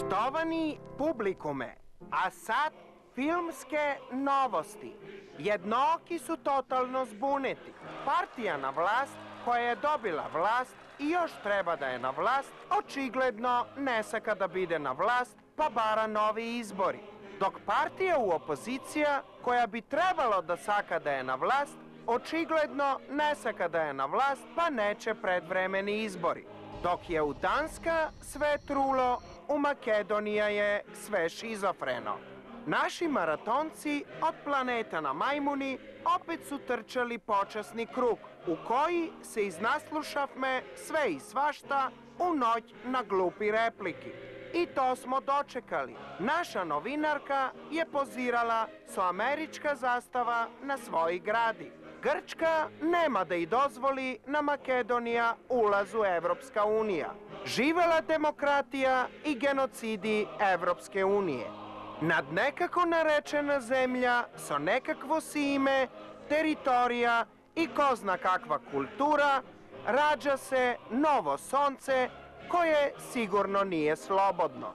Poštovani publikume, a sad filmske novosti. Jednoki su totalno zbuneti. Partija na vlast, koja je dobila vlast i još treba da je na vlast, očigledno ne saka da bide na vlast, pa bara novi izbori. Dok partija u opozicija, koja bi trebalo da saka da je na vlast, očigledno ne saka da je na vlast, pa neće predvremeni izbori. Dok je u Danska sve trulo, u Makedonija je sve šizofreno. Naši maratonci od planeta na majmuni opet su trčali počasni krug, u koji se iznaslušavme sve i svašta u noć na glupi repliki. I to smo dočekali. Naša novinarka je pozirala so američka zastava na svoji gradi. Grčka nema da i dozvoli na Makedonija ulaz u Evropska unija. Živela demokratija i genocidi Evropske unije. Nad nekako narečena zemlja so nekakvo sime, teritorija i ko zna kakva kultura, rađa se novo sonce koje sigurno nije slobodno.